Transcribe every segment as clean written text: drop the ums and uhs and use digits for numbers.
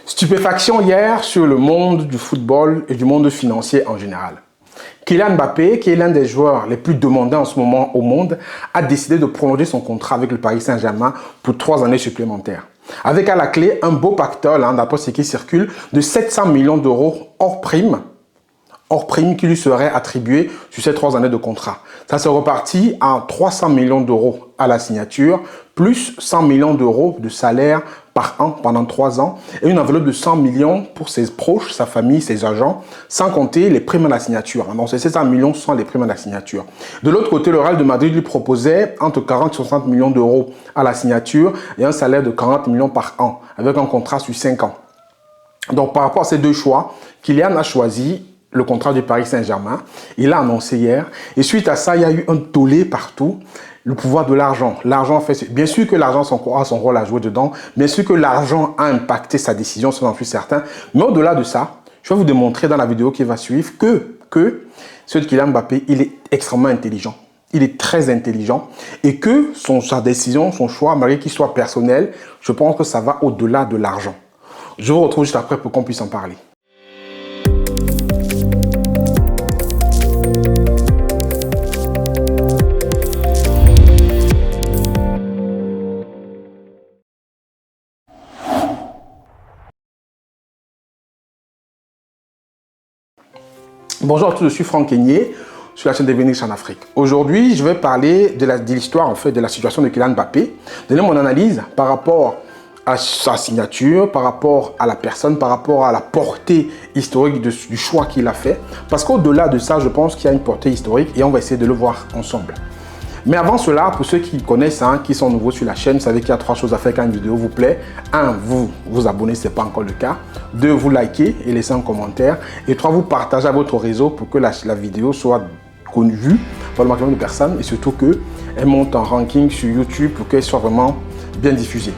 Stupéfaction hier sur le monde du football et du monde financier en général. Kylian Mbappé, qui est l'un des joueurs les plus demandés en ce moment au monde, a décidé de prolonger son contrat avec le Paris Saint-Germain pour 3 années supplémentaires. Avec à la clé un beau pactole, d'après ce qui circule, de 700 millions d'euros hors prime qui lui serait attribué sur ces 3 années de contrat. Ça se repartit à 300 millions d'euros à la signature, plus 100 millions d'euros de salaire par an pendant 3 ans et une enveloppe de 100 millions pour ses proches, sa famille, ses agents, sans compter les primes à la signature. Donc ces 700 millions sont les primes à la signature. De l'autre côté, le Real de Madrid lui proposait entre 40 et 60 millions d'euros à la signature et un salaire de 40 millions par an, avec un contrat sur 5 ans. Donc par rapport à ces deux choix, Kylian a choisi le contrat du Paris Saint-Germain. Il l'a annoncé hier. Et suite à ça, il y a eu un tollé partout. Le pouvoir de l'argent. L'argent fait... Bien sûr que l'argent a son rôle à jouer dedans. Bien sûr que l'argent a impacté sa décision, ça j'en suis certain. Mais au-delà de ça, je vais vous démontrer dans la vidéo qui va suivre que ce Kylian Mbappé, il est extrêmement intelligent. Il est très intelligent. Et que sa décision, son choix, malgré qu'il soit personnel, je pense que ça va au-delà de l'argent. Je vous retrouve juste après pour qu'on puisse en parler. Bonjour à tous, je suis Franck Kenyé sur la chaîne Devenir en Afrique. Aujourd'hui, je vais parler de l'histoire, en fait, de la situation de Kylian Mbappé, donner mon analyse par rapport à sa signature, par rapport à la personne, par rapport à la portée historique du choix qu'il a fait. Parce qu'au-delà de ça, je pense qu'il y a une portée historique et on va essayer de le voir ensemble. Mais avant cela, pour ceux qui connaissent, qui sont nouveaux sur la chaîne, vous savez qu'il y a 3 choses à faire quand une vidéo vous plaît. 1, vous abonnez si ce n'est pas encore le cas. 2, vous likez et laissez un commentaire. Et 3, vous partagez à votre réseau pour que la vidéo soit vue par le maximum de personnes et surtout qu'elle monte en ranking sur YouTube pour qu'elle soit vraiment bien diffusée.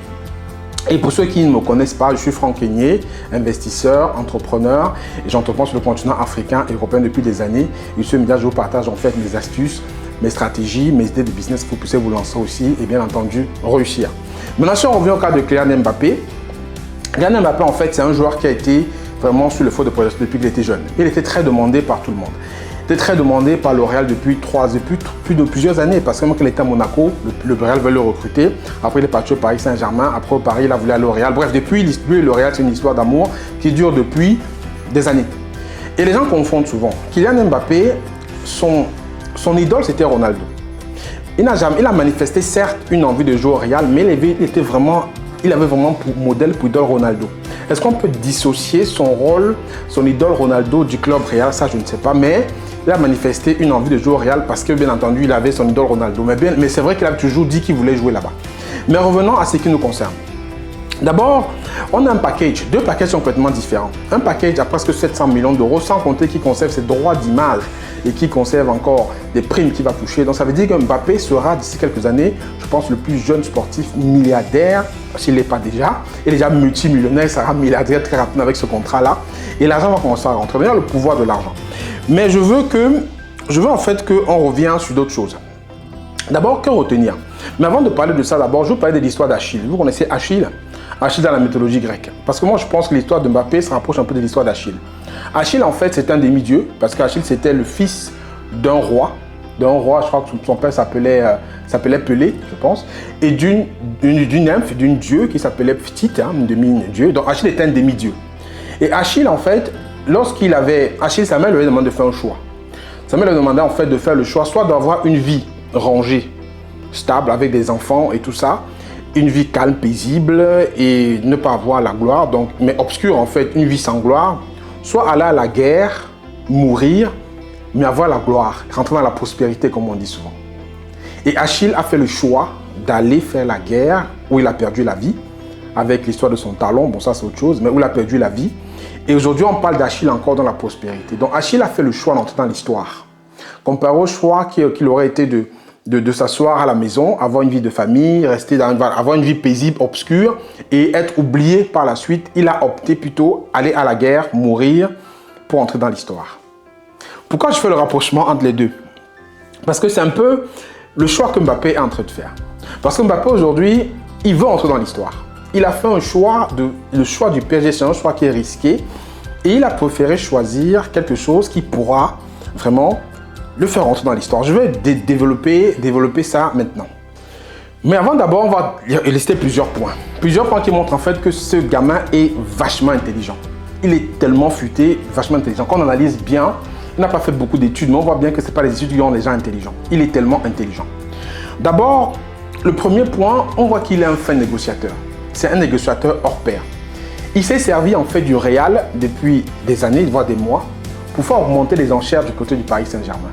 Et pour ceux qui ne me connaissent pas, je suis Franck Kenyé, investisseur, entrepreneur et j'entreprends sur le continent africain et européen depuis des années. Et sur ce média, je vous partage en fait mes astuces, mes stratégies, mes idées de business pour que vous puissiez vous lancer aussi et bien entendu réussir. Maintenant, si on revient au cas de Kylian Mbappé, Kylian Mbappé en fait c'est un joueur qui a été vraiment sur le feu de projection depuis qu'il était jeune. Il était très demandé par tout le monde. Il était très demandé par le Real depuis plusieurs années parce que quand il était à Monaco, le Real veut le recruter. Après il est parti au Paris Saint-Germain, après au Paris il a voulu aller au Real. Bref, depuis lui et le Real c'est une histoire d'amour qui dure depuis des années. Et les gens confondent souvent. Kylian Mbappé, son idole, c'était Ronaldo. Il a manifesté certes une envie de jouer au Real, mais il avait vraiment pour modèle, pour idole Ronaldo. Est-ce qu'on peut dissocier son rôle, son idole Ronaldo du club Real? Ça, je ne sais pas, mais il a manifesté une envie de jouer au Real parce que, bien entendu, il avait son idole Ronaldo. Mais c'est vrai qu'il a toujours dit qu'il voulait jouer là-bas. Mais revenons à ce qui nous concerne. D'abord, on a un package, 2 packages complètement différents. Un package à presque 700 millions d'euros, sans compter qu'il conserve ses droits d'image et qui conserve encore des primes qu'il va toucher. Donc ça veut dire que Mbappé sera d'ici quelques années, je pense, le plus jeune sportif milliardaire, s'il ne l'est pas déjà. Il est déjà multimillionnaire, il sera milliardaire très rapidement avec ce contrat-là. Et l'argent va commencer à rentrer. Maintenant, le pouvoir de l'argent. Mais je veux en fait qu'on revienne sur d'autres choses. D'abord, que retenir? Mais avant de parler de ça, d'abord, je vais parler de l'histoire d'Achille. Vous connaissez Achille? Achille dans la mythologie grecque. Parce que moi, je pense que l'histoire de Mbappé se rapproche un peu de l'histoire d'Achille. Achille, en fait, c'est un demi-dieu, parce qu'Achille, c'était le fils d'un roi. Je crois que son père s'appelait Pelée, je pense, et d'une nymphe, d'une dieu qui s'appelait Phthite, une demi-dieu. Donc, Achille était un demi-dieu. Et Achille, en fait, sa mère lui avait demandé de faire un choix. Sa mère lui demandait, en fait, de faire le choix, soit d'avoir une vie rangée, stable, avec des enfants et tout ça, une vie calme, paisible et ne pas avoir la gloire, donc, mais obscure en fait, une vie sans gloire, soit aller à la guerre, mourir, mais avoir la gloire, rentrer dans la prospérité comme on dit souvent. Et Achille a fait le choix d'aller faire la guerre où il a perdu la vie, avec l'histoire de son talon, bon ça c'est autre chose, mais où il a perdu la vie. Et aujourd'hui on parle d'Achille encore dans la prospérité. Donc Achille a fait le choix d'entrer dans l'histoire, comparé au choix qu'il aurait été de s'asseoir à la maison, avoir une vie de famille, avoir une vie paisible, obscure et être oublié par la suite. Il a opté plutôt aller à la guerre, mourir pour entrer dans l'histoire. Pourquoi je fais le rapprochement entre les deux? Parce que c'est un peu le choix que Mbappé est en train de faire. Parce que Mbappé aujourd'hui, il veut entrer dans l'histoire. il a fait un choix, le choix du PSG, c'est un choix qui est risqué. Et il a préféré choisir quelque chose qui pourra vraiment le faire rentrer dans l'histoire. Je vais développer ça maintenant. Mais avant d'abord, on va lister plusieurs points. Plusieurs points qui montrent en fait que ce gamin est vachement intelligent. Il est tellement futé, vachement intelligent. Quand on analyse bien, il n'a pas fait beaucoup d'études, mais on voit bien que ce n'est pas les études qui rendent les gens intelligents. Il est tellement intelligent. D'abord, le premier point, on voit qu'il est un fin négociateur. C'est un négociateur hors pair. Il s'est servi en fait du Real depuis des années, voire des mois, pour faire augmenter les enchères du côté du Paris Saint-Germain.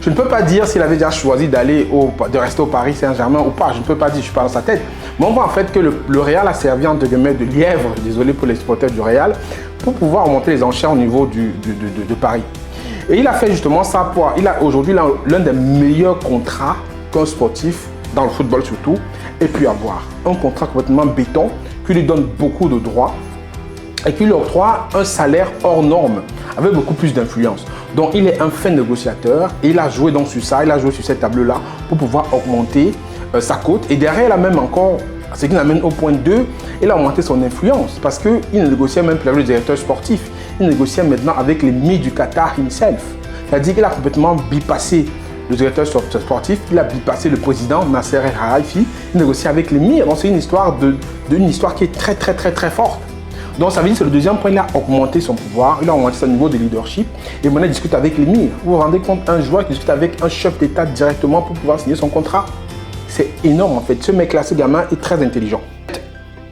Je ne peux pas dire s'il avait déjà choisi de rester au Paris Saint-Germain ou pas. Je ne peux pas dire, je ne suis pas dans sa tête. Mais on voit en fait que le Real a servi entre guillemets de lièvre, désolé pour les supporters du Real, pour pouvoir augmenter les enchères au niveau de Paris. Et il a fait justement ça pour... Il a aujourd'hui l'un des meilleurs contrats qu'un sportif, dans le football surtout, ait pu avoir. Un contrat complètement béton qui lui donne beaucoup de droits et qui lui octroie un salaire hors norme, avec beaucoup plus d'influence. Donc il est un fin négociateur et il a joué donc sur ça, il a joué sur cette table-là pour pouvoir augmenter sa cote. Et derrière, là même encore, ce qui l'amène au point 2, il a augmenté son influence parce qu'il ne négociait même plus avec le directeur sportif, il négociait maintenant avec l'émir du Qatar himself. C'est-à-dire qu'il a complètement bypassé le directeur sportif, il a bypassé le président Nasser El Khelaifi, il négocie avec l'émir. Donc c'est une histoire qui est très forte. Donc ça veut dire que c'est le deuxième point, il a augmenté son pouvoir, il a augmenté son niveau de leadership et maintenant il discute avec l'émir. Vous vous rendez compte, un joueur qui discute avec un chef d'État directement pour pouvoir signer son contrat? C'est énorme en fait, ce mec-là, ce gamin est très intelligent.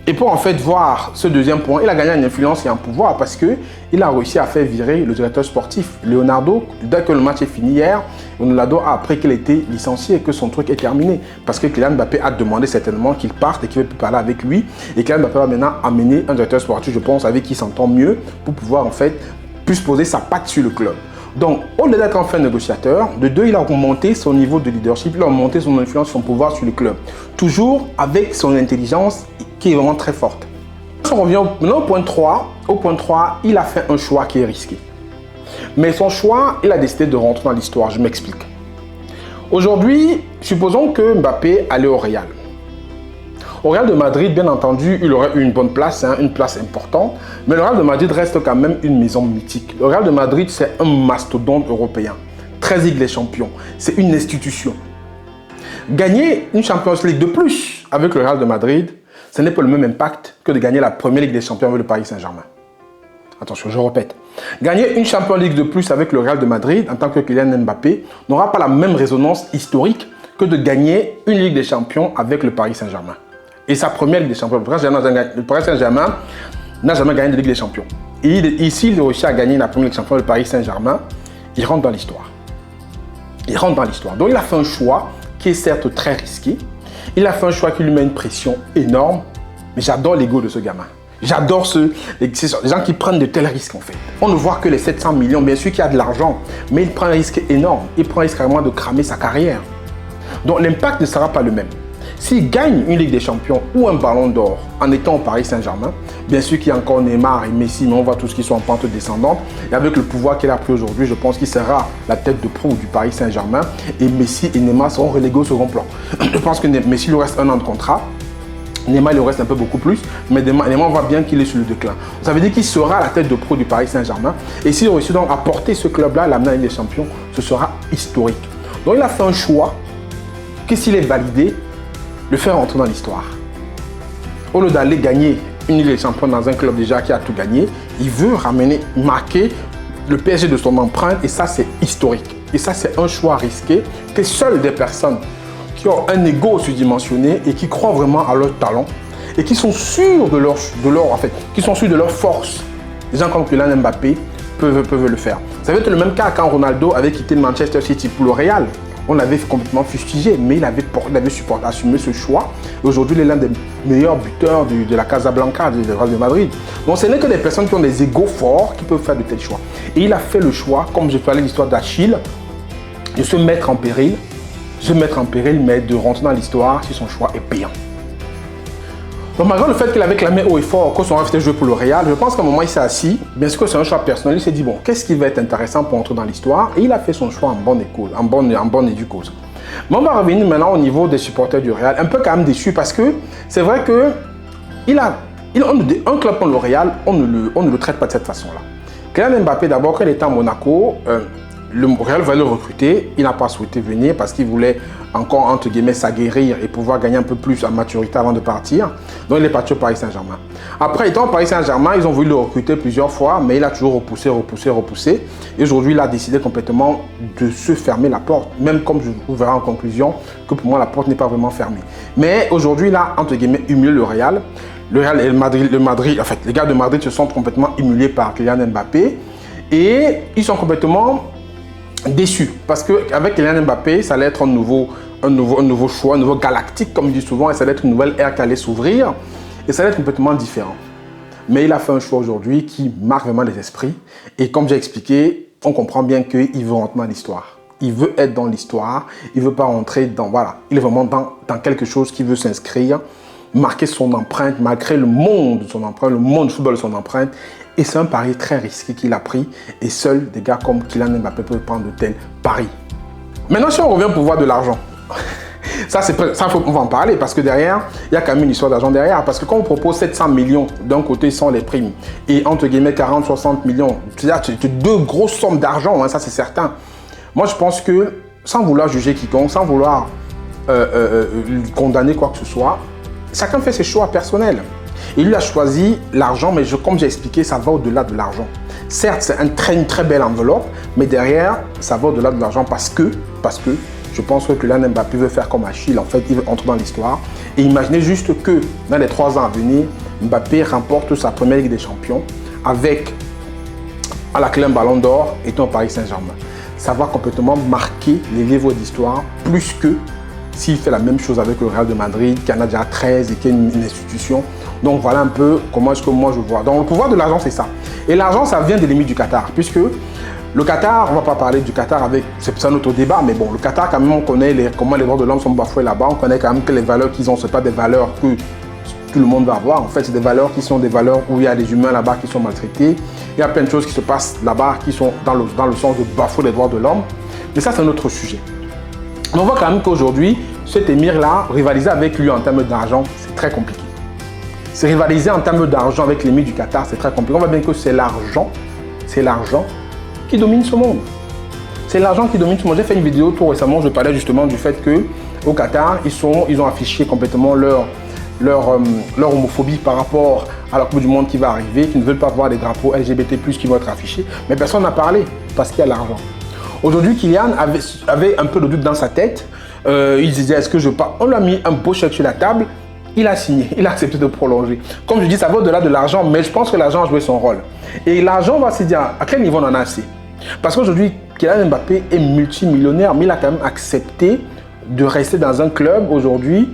Et pour en fait voir ce deuxième point, il a gagné en influence et en pouvoir parce qu'il a réussi à faire virer le directeur sportif, Leonardo. Dès que le match est fini hier, Leonardo a appris qu'il était licencié et que son truc est terminé. Parce que Kylian Mbappé a demandé certainement qu'il parte et qu'il ne veut plus parler avec lui. Et Kylian Mbappé va maintenant amener un directeur sportif, je pense, avec qui il s'entend mieux pour pouvoir en fait plus poser sa patte sur le club. Donc, au-delà d'être un fin négociateur, de deux, il a augmenté son niveau de leadership, il a augmenté son influence, son pouvoir sur le club. Toujours avec son intelligence qui est vraiment très forte. Si on revient maintenant au point 3, il a fait un choix qui est risqué. Mais son choix, il a décidé de rentrer dans l'histoire, je m'explique. Aujourd'hui, supposons que Mbappé allait au Real. Au Real de Madrid, bien entendu, il aurait eu une bonne place, une place importante. Mais le Real de Madrid reste quand même une maison mythique. Le Real de Madrid, c'est un mastodonte européen. 13 Ligues des Champions. C'est une institution. Gagner une Champions League de plus avec le Real de Madrid, ce n'est pas le même impact que de gagner la première Ligue des Champions avec le Paris Saint-Germain. Attention, je répète. Gagner une Champions League de plus avec le Real de Madrid en tant que Kylian Mbappé n'aura pas la même résonance historique que de gagner une Ligue des Champions avec le Paris Saint-Germain. Et sa première Ligue des Champions. Le Paris Saint-Germain n'a jamais gagné de Ligue des Champions. Et ici, il réussit à gagner la première Ligue des Champions, le Paris Saint-Germain. Il rentre dans l'histoire. Il rentre dans l'histoire. Donc, il a fait un choix qui est certes très risqué. Il a fait un choix qui lui met une pression énorme. Mais j'adore l'ego de ce gamin. J'adore les gens qui prennent de tels risques en fait. On ne voit que les 700 millions. Bien sûr qu'il y a de l'argent, mais il prend un risque énorme. Il prend un risque carrément de cramer sa carrière. Donc, l'impact ne sera pas le même. S'il gagne une Ligue des Champions ou un Ballon d'Or en étant au Paris Saint-Germain, bien sûr qu'il y a encore Neymar et Messi, mais on voit tous qu'ils sont en pente descendante. Et avec le pouvoir qu'il a pris aujourd'hui, je pense qu'il sera la tête de proue du Paris Saint-Germain. Et Messi et Neymar seront relégués au second plan. Je pense que Messi lui reste 1 an de contrat. Neymar, il lui reste un peu beaucoup plus. Mais Neymar, on voit bien qu'il est sur le déclin. Ça veut dire qu'il sera la tête de proue du Paris Saint-Germain. Et s'il réussit donc à porter ce club-là à l'amener en Ligue des Champions, ce sera historique. Donc il a fait un choix que s'il est validé, le faire entrer dans l'histoire. Au lieu d'aller gagner une Ligue des Champions dans un club déjà qui a tout gagné, il veut marquer le PSG de son empreinte et ça c'est historique. Et ça c'est un choix risqué que seules des personnes qui ont un ego surdimensionné et qui croient vraiment à leur talent et qui sont sûrs de leur force. Des gens comme Kylian Mbappé peuvent le faire. Ça va être le même cas quand Ronaldo avait quitté Manchester City pour le Real. On l'avait complètement fustigé, mais il avait assumé ce choix. Aujourd'hui, il est l'un des meilleurs buteurs de la Casablanca, du Real de Madrid. Donc, ce n'est que des personnes qui ont des égos forts qui peuvent faire de tels choix. Et il a fait le choix, comme je parlais de l'histoire d'Achille, de se mettre en péril. Mais de rentrer dans l'histoire si son choix est payant. Donc, malgré le fait qu'il avait clamé haut et fort que son rêve était joué pour le Real, je pense qu'à un moment, il s'est assis. Bien sûr que c'est un choix personnel. Il s'est dit, bon, qu'est-ce qui va être intéressant pour entrer dans l'histoire? Et il a fait son choix en bonne école, en bonne éducose. Mais on va revenir maintenant au niveau des supporters du Real. Un peu quand même déçu parce que c'est vrai que un club comme le Real, on ne le traite pas de cette façon-là. Kylian Mbappé, d'abord, quand il était à Monaco, le Real voulait le recruter. Il n'a pas souhaité venir parce qu'il voulait encore, entre guillemets, s'aguerrir et pouvoir gagner un peu plus en maturité avant de partir. Donc, il est parti au Paris Saint-Germain. Après, étant au Paris Saint-Germain, ils ont voulu le recruter plusieurs fois, mais il a toujours repoussé. Et aujourd'hui, il a décidé complètement de se fermer la porte, même comme je vous verrai en conclusion que pour moi, la porte n'est pas vraiment fermée. Mais aujourd'hui, il a, entre guillemets, humilié le Real. Le Real et les gars de Madrid se sont complètement humiliés par Kylian Mbappé. Et ils sont complètement déçus parce qu'avec Kylian Mbappé, ça allait être un nouveau choix, un nouveau galactique, comme je dis souvent, et ça allait être une nouvelle ère qui allait s'ouvrir et ça allait être complètement différent. Mais il a fait un choix aujourd'hui qui marque vraiment les esprits. Et comme j'ai expliqué, on comprend bien qu'il veut rentrer dans l'histoire. Il veut être dans l'histoire, il ne veut pas rentrer dans... Voilà, il est vraiment dans quelque chose qui veut s'inscrire, marquer son empreinte, marquer le monde de son empreinte, le monde du football de son empreinte. Et c'est un pari très risqué qu'il a pris. Et seuls des gars comme Kylian Mbappé peuvent prendre de tels paris. Maintenant, si on revient au pouvoir de l'argent, on va en parler parce que derrière, il y a quand même une histoire d'argent derrière. Parce que quand on propose 700 millions d'un côté sans les primes et entre guillemets 40-60 millions, c'est-à-dire deux grosses sommes d'argent, hein, ça c'est certain. Moi, je pense que sans vouloir juger quiconque, sans vouloir condamner quoi que ce soit, chacun fait ses choix personnels. Et lui a choisi l'argent, mais comme j'ai expliqué, ça va au-delà de l'argent. Certes, c'est une très belle enveloppe, mais derrière, ça va au-delà de l'argent parce que je pense que Kylian Mbappé veut faire comme Achille. En fait, il veut entrer dans l'histoire. Et imaginez juste que dans les 3 ans à venir, Mbappé remporte sa première Ligue des Champions avec à la clé un ballon d'or étant au Paris Saint-Germain. Ça va complètement marquer les livres d'histoire plus que s'il fait la même chose avec le Real de Madrid, qui en a déjà 13 et qui est une institution. Donc voilà un peu comment est-ce que moi je vois. Donc le pouvoir de l'argent, c'est ça. Et l'argent, ça vient des limites du Qatar, puisque le Qatar, on ne va pas parler du Qatar avec, c'est un autre débat, mais bon, le Qatar quand même, on connaît comment les droits de l'homme sont bafoués là-bas, on connaît quand même que les valeurs qu'ils ont, ce n'est pas des valeurs que tout le monde va avoir. En fait, c'est des valeurs qui sont des valeurs où il y a des humains là-bas qui sont maltraités. Il y a plein de choses qui se passent là-bas qui sont dans le sens de bafouer les droits de l'homme. Mais ça, c'est un autre sujet. Mais on voit quand même qu'aujourd'hui, cet émir-là, rivaliser avec lui en termes d'argent, c'est très compliqué. C'est rivaliser en termes d'argent avec l'émir du Qatar, c'est très compliqué. On voit bien que c'est l'argent qui domine ce monde. C'est l'argent qui domine ce monde. J'ai fait une vidéo tout récemment, je parlais justement du fait qu'au Qatar, ils ont affiché complètement leur homophobie par rapport à la Coupe du Monde qui va arriver, qui ne veulent pas voir les drapeaux LGBT+, qui vont être affichés. Mais personne n'a parlé parce qu'il y a l'argent. Aujourd'hui, Kylian avait un peu de doute dans sa tête. Il disait, est-ce que je pars? On lui a mis un beau chèque sur la table. Il a signé, il a accepté de prolonger. Comme je dis, ça va au-delà de l'argent, mais je pense que l'argent a joué son rôle. Et l'argent va se dire, à quel niveau on en a assez? Parce qu'aujourd'hui, Kylian Mbappé est multimillionnaire, mais il a quand même accepté de rester dans un club aujourd'hui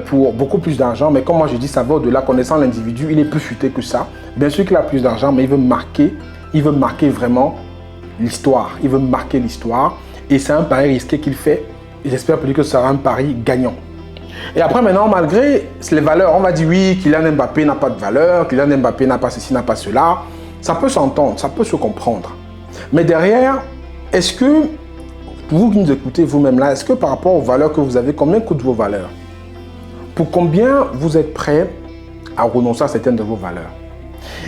pour beaucoup plus d'argent. Mais comme moi je dis, ça va au-delà, connaissant l'individu, il est plus futé que ça. Bien sûr qu'il a plus d'argent, mais il veut marquer vraiment l'histoire. Il veut marquer l'histoire. Et c'est un pari risqué qu'il fait. J'espère pour lui que ce sera un pari gagnant. Et après maintenant, malgré les valeurs, on va dire oui, Kylian Mbappé n'a pas de valeur, Kylian Mbappé n'a pas ceci, n'a pas cela. Ça peut s'entendre, ça peut se comprendre. Mais derrière, est-ce que, vous qui nous écoutez vous-même là, est-ce que par rapport aux valeurs que vous avez, combien coûtent vos valeurs? Pour combien vous êtes prêt à renoncer à certaines de vos valeurs?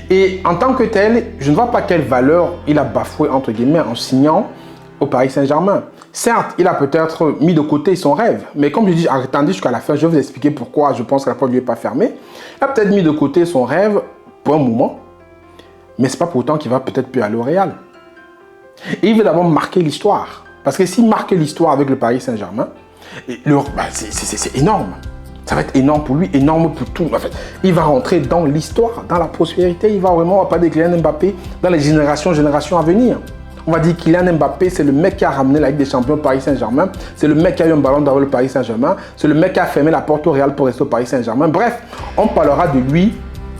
Et en tant que tel, je ne vois pas quelle valeur il a bafoué, entre guillemets, en signant au Paris Saint-Germain. Certes, il a peut-être mis de côté son rêve, mais comme je dis, attendez jusqu'à la fin, je vais vous expliquer pourquoi je pense que la porte ne lui est pas fermée. Il a peut-être mis de côté son rêve pour un moment, mais ce n'est pas pour autant qu'il va peut-être plus aller au Real. Et il veut d'abord marquer l'histoire. Parce que s'il marque l'histoire avec le Paris Saint-Germain, c'est énorme. Ça va être énorme pour lui, énorme pour tout. En fait, il va rentrer dans l'histoire, dans la prospérité. Il va vraiment pas de Kylian Mbappé dans les générations à venir. On va dire Kylian Mbappé, c'est le mec qui a ramené la Ligue des Champions au Paris Saint-Germain. C'est le mec qui a eu un ballon d'or le Paris Saint-Germain. C'est le mec qui a fermé la porte au Real pour rester au Paris Saint-Germain. Bref, on parlera de lui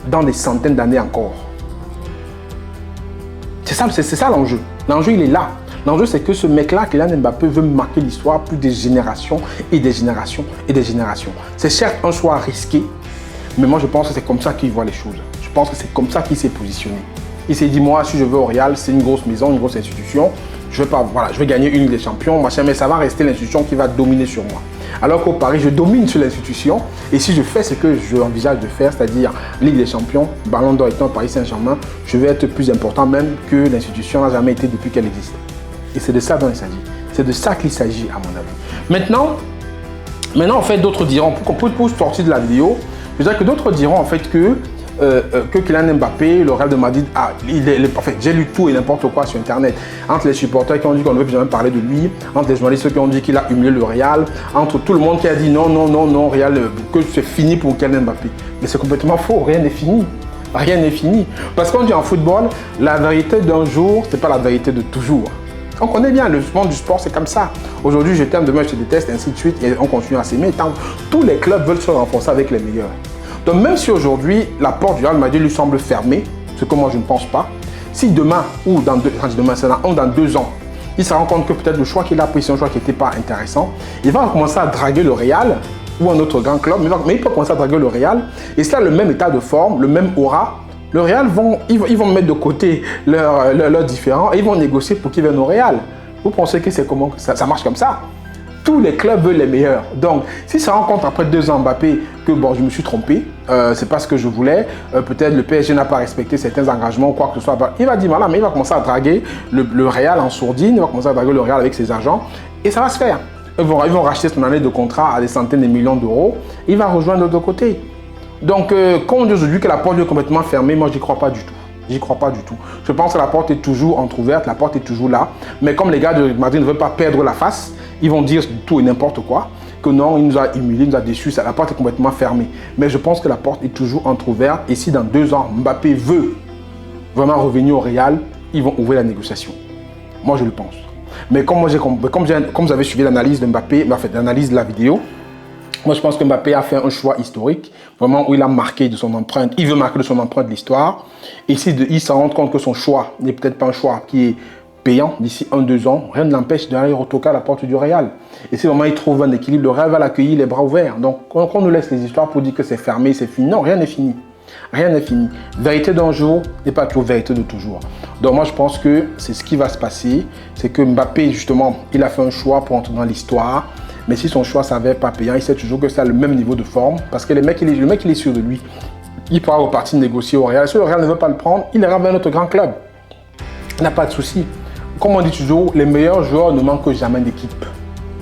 dans des centaines d'années encore. C'est ça l'enjeu. L'enjeu, il est là. L'enjeu, c'est que ce mec-là, Kylian Mbappé, veut marquer l'histoire plus des générations et des générations et des générations. C'est certes un choix risqué, mais moi, je pense que c'est comme ça qu'il voit les choses. Je pense que c'est comme ça qu'il s'est positionné. Il s'est dit, moi, si je veux au Real, c'est une grosse maison, une grosse institution. je vais pas, voilà, je vais gagner une Ligue des Champions, machin, mais ça va rester l'institution qui va dominer sur moi. Alors qu'au Paris, je domine sur l'institution et si je fais ce que je envisage de faire, c'est-à-dire Ligue des Champions, Ballon d'Or étant Paris Saint-Germain, je vais être plus important même que l'institution n'a jamais été depuis qu'elle existe. Et c'est de ça dont il s'agit. C'est de ça qu'il s'agit à mon avis. Maintenant en fait, d'autres diront, pour sortir de la vidéo, je dirais que d'autres diront en fait que Kylian Mbappé, le Real de Madrid, en fait, j'ai lu tout et n'importe quoi sur Internet. Entre les supporters qui ont dit qu'on ne veut plus jamais parler de lui, entre les journalistes qui ont dit qu'il a humilié le Real, entre tout le monde qui a dit non, non, non, non, Real, que c'est fini pour Kylian Mbappé. Mais c'est complètement faux, rien n'est fini. Rien n'est fini. Parce qu'on dit en football, la vérité d'un jour, c'est pas la vérité de toujours. On connaît bien le monde du sport, c'est comme ça. Aujourd'hui, je t'aime, demain, je te déteste, ainsi de suite, et on continue à s'aimer. Tous les clubs veulent se renforcer avec les meilleurs. Donc même si aujourd'hui, la porte du Real Madrid lui semble fermée, ce que moi je ne pense pas, si demain, ou dans 2 ans, il se rend compte que peut-être le choix qu'il a pris, c'est un choix qui n'était pas intéressant, il va commencer à draguer le Real, ou un autre grand club, mais il peut commencer à draguer le Real, et c'est là le même état de forme, le même aura. Le Real, ils vont mettre de côté leurs différends et ils vont négocier pour qu'ils viennent au Real. Vous pensez que c'est comment ça marche comme ça? Tous les clubs veulent les meilleurs. Donc, si ça rencontre après 2 ans Mbappé que bon, je me suis trompé, c'est pas ce que je voulais, peut-être le PSG n'a pas respecté certains engagements ou quoi que ce soit, il va dire voilà, mais il va commencer à draguer le Real en sourdine, il va commencer à draguer le Real avec ses agents et ça va se faire. Ils vont racheter son année de contrat à des centaines de millions d'euros, il va rejoindre de l'autre côté. Donc, quand on dit aujourd'hui que la porte est complètement fermée, moi, je n'y crois pas du tout. J'y crois pas du tout. Je pense que la porte est toujours entrouverte, la porte est toujours là. Mais comme les gars de Madrid ne veulent pas perdre la face, ils vont dire tout et n'importe quoi, que non, il nous a humiliés, il nous a déçus, la porte est complètement fermée. Mais je pense que la porte est toujours entrouverte. Et si dans 2 ans, Mbappé veut vraiment revenir au Real, ils vont ouvrir la négociation. Moi, je le pense. Mais comme vous avez suivi l'analyse de Mbappé, en fait, l'analyse de la vidéo, moi, je pense que Mbappé a fait un choix historique, vraiment où il a marqué de son empreinte. Il veut marquer de son empreinte l'histoire. Et s'il se rend compte que son choix n'est peut-être pas un choix qui est payant d'ici 1-2 ans, rien ne l'empêche d'aller retoquer à la porte du Real. Et si vraiment il trouve un équilibre, le Real va l'accueillir les bras ouverts. Donc, quand on nous laisse les histoires pour dire que c'est fermé, c'est fini, non, rien n'est fini. Rien n'est fini. Vérité d'un jour n'est pas toujours vérité de toujours. Donc moi, je pense que c'est ce qui va se passer. C'est que Mbappé, justement, il a fait un choix pour entrer dans l'histoire. Mais si son choix s'avère pas payant, il sait toujours que ça a le même niveau de forme. Parce que le mec, il est sûr de lui. Il pourra repartir négocier au Real. Si le Real ne veut pas le prendre, il ira vers un autre grand club. Il n'a pas de souci. Comme on dit toujours, les meilleurs joueurs ne manquent jamais d'équipe.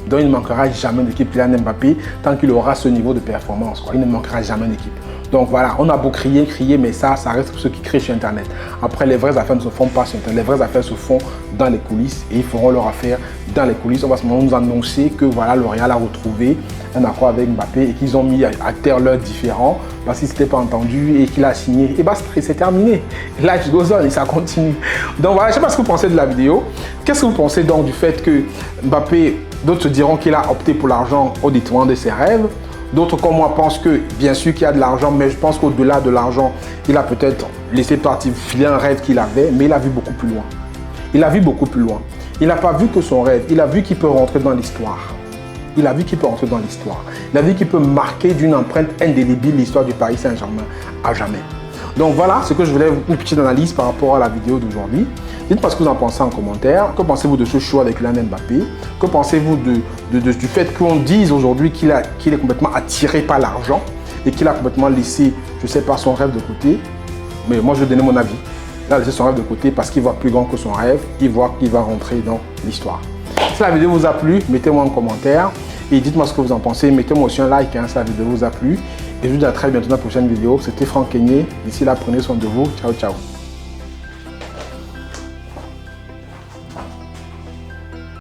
Donc il ne manquera jamais d'équipe Kylian Mbappé tant qu'il aura ce niveau de performance. Il ne manquera jamais d'équipe. Donc voilà, on a beau crier, mais ça reste pour ceux qui crient sur Internet. Après, les vraies affaires ne se font pas sur Internet. Les vraies affaires se font dans les coulisses et ils feront leur affaire dans les coulisses. On va seulement nous annoncer que voilà, le Real a retrouvé un accord avec Mbappé et qu'ils ont mis à terre leurs différends parce qu'ils ne s'étaient pas entendus et qu'il a signé. Et basta, c'est terminé. Life goes on et ça continue. Donc voilà, je ne sais pas ce que vous pensez de la vidéo. Qu'est-ce que vous pensez donc du fait que Mbappé, d'autres diront qu'il a opté pour l'argent au détriment de ses rêves? D'autres comme moi pensent que bien sûr qu'il y a de l'argent, mais je pense qu'au-delà de l'argent, il a peut-être laissé partir, filer un rêve qu'il avait, mais il a vu beaucoup plus loin. Il a vu beaucoup plus loin. Il n'a pas vu que son rêve, il a vu qu'il peut rentrer dans l'histoire. Il a vu qu'il peut rentrer dans l'histoire. Il a vu qu'il peut marquer d'une empreinte indélébile l'histoire du Paris Saint-Germain à jamais. Donc voilà ce que je voulais, une petite analyse par rapport à la vidéo d'aujourd'hui. Dites-moi ce que vous en pensez en commentaire. Que pensez-vous de ce choix avec Kylian Mbappé? Que pensez-vous du fait qu'on dise aujourd'hui qu'il est complètement attiré par l'argent et qu'il a complètement laissé, je ne sais pas, son rêve de côté? Mais moi, je vais donner mon avis. Il a laissé son rêve de côté parce qu'il voit plus grand que son rêve. Il voit qu'il va rentrer dans l'histoire. Si la vidéo vous a plu, mettez-moi en commentaire et dites-moi ce que vous en pensez. Mettez-moi aussi un like si la vidéo vous a plu. Et je vous dis à très bientôt dans la prochaine vidéo. C'était Franck Kenyé. D'ici là, prenez soin de vous. Ciao, ciao.